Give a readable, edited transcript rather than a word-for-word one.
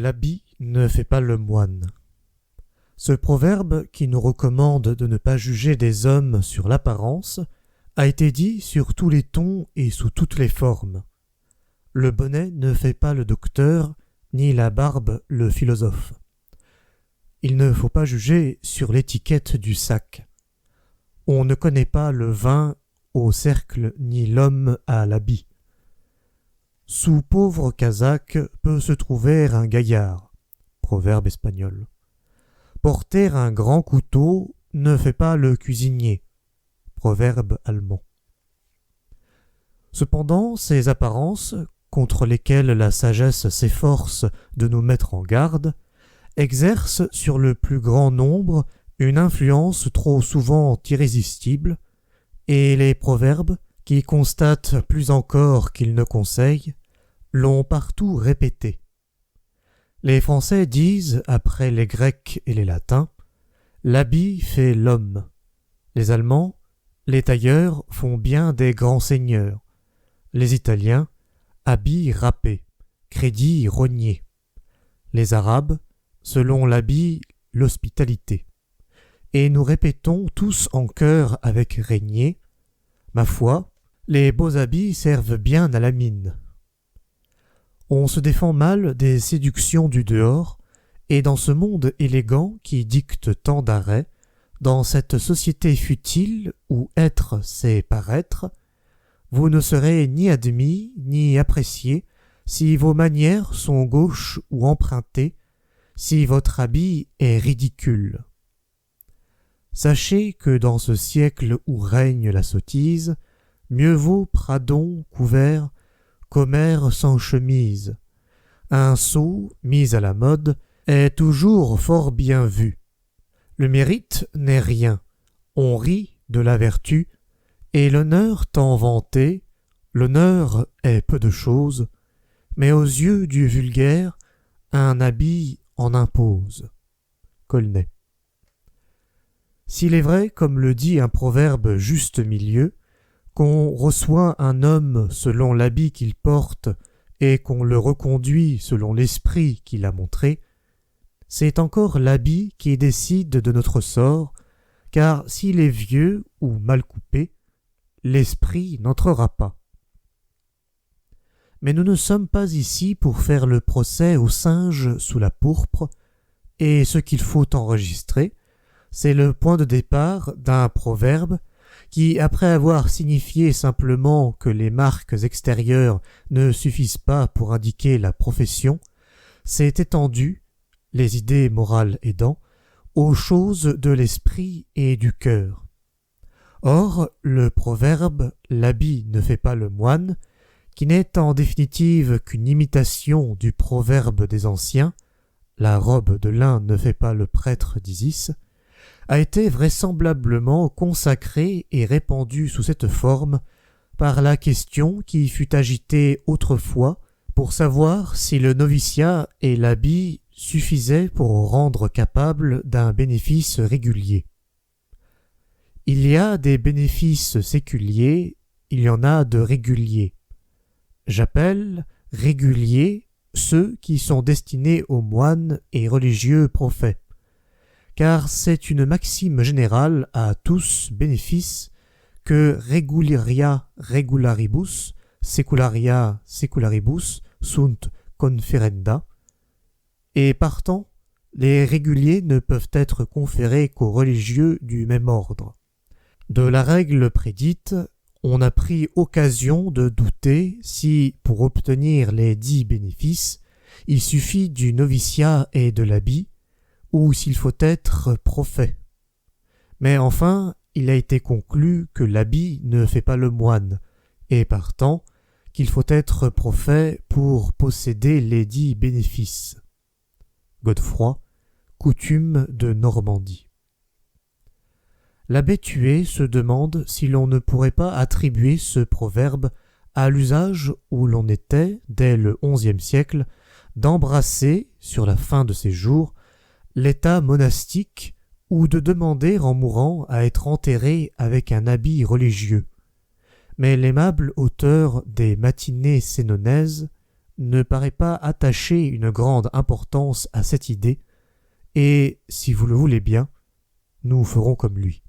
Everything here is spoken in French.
L'habit ne fait pas le moine. Ce proverbe, qui nous recommande de ne pas juger des hommes sur l'apparence, a été dit sur tous les tons et sous toutes les formes. Le bonnet ne fait pas le docteur, ni la barbe le philosophe. Il ne faut pas juger sur l'étiquette du sac. On ne connaît pas le vin au cercle ni l'homme à l'habit. Sous pauvre casaque peut se trouver un gaillard. Proverbe espagnol. Porter un grand couteau ne fait pas le cuisinier. Proverbe allemand. Cependant, ces apparences, contre lesquelles la sagesse s'efforce de nous mettre en garde, exercent sur le plus grand nombre une influence trop souvent irrésistible, et les proverbes, qui constatent plus encore qu'ils ne conseillent, l'ont partout répété. Les Français disent, après les Grecs et les Latins, « L'habit fait l'homme ». Les Allemands, « Les tailleurs font bien des grands seigneurs ». Les Italiens, « Habit râpé, crédit rogné ». Les Arabes, selon l'habit, l'hospitalité. Et nous répétons tous en chœur avec Régnier, « Ma foi, les beaux habits servent bien à la mine ». On se défend mal des séductions du dehors, et dans ce monde élégant qui dicte tant d'arrêts, dans cette société futile où être c'est paraître, vous ne serez ni admis ni apprécié si vos manières sont gauches ou empruntées, si votre habit est ridicule. Sachez que dans ce siècle où règne la sottise, mieux vaut Pradon couvert qu'Homère sans chemise. Un sot, mis à la mode, est toujours fort bien vu. Le mérite n'est rien, on rit de la vertu, et l'honneur tant vanté, l'honneur est peu de chose, mais aux yeux du vulgaire, un habit en impose. Colnet. S'il est vrai, comme le dit un proverbe juste milieu, qu'on reçoit un homme selon l'habit qu'il porte et qu'on le reconduit selon l'esprit qu'il a montré, c'est encore l'habit qui décide de notre sort, car s'il est vieux ou mal coupé, l'esprit n'entrera pas. Mais nous ne sommes pas ici pour faire le procès au singe sous la pourpre, et ce qu'il faut enregistrer, c'est le point de départ d'un proverbe qui, après avoir signifié simplement que les marques extérieures ne suffisent pas pour indiquer la profession, s'est étendu, les idées morales aidant, aux choses de l'esprit et du cœur. Or, le proverbe « l'habit ne fait pas le moine », qui n'est en définitive qu'une imitation du proverbe des anciens « la robe de lin ne fait pas le prêtre d'Isis », a été vraisemblablement consacré et répandu sous cette forme par la question qui fut agitée autrefois pour savoir si le noviciat et l'habit suffisaient pour rendre capable d'un bénéfice régulier. Il y a des bénéfices séculiers, il y en a de réguliers. J'appelle réguliers ceux qui sont destinés aux moines et religieux prophètes, car c'est une maxime générale à tous bénéfices que regularia regularibus, secularia secularibus sunt conferenda, et partant, les réguliers ne peuvent être conférés qu'aux religieux du même ordre. De la règle prédite, on a pris occasion de douter si, pour obtenir les dits bénéfices, il suffit du noviciat et de l'habit, ou s'il faut être prophète. Mais enfin, il a été conclu que l'habit ne fait pas le moine, et partant, qu'il faut être prophète pour posséder les dits bénéfices. Godefroy, Coutume de Normandie. L'abbé Tué se demande si l'on ne pourrait pas attribuer ce proverbe à l'usage où l'on était, dès le XIe siècle, d'embrasser, sur la fin de ses jours, l'état monastique ou de demander en mourant à être enterré avec un habit religieux. Mais l'aimable auteur des Matinées sénonaises, ne paraît pas attacher une grande importance à cette idée, et, si vous le voulez bien, nous ferons comme lui.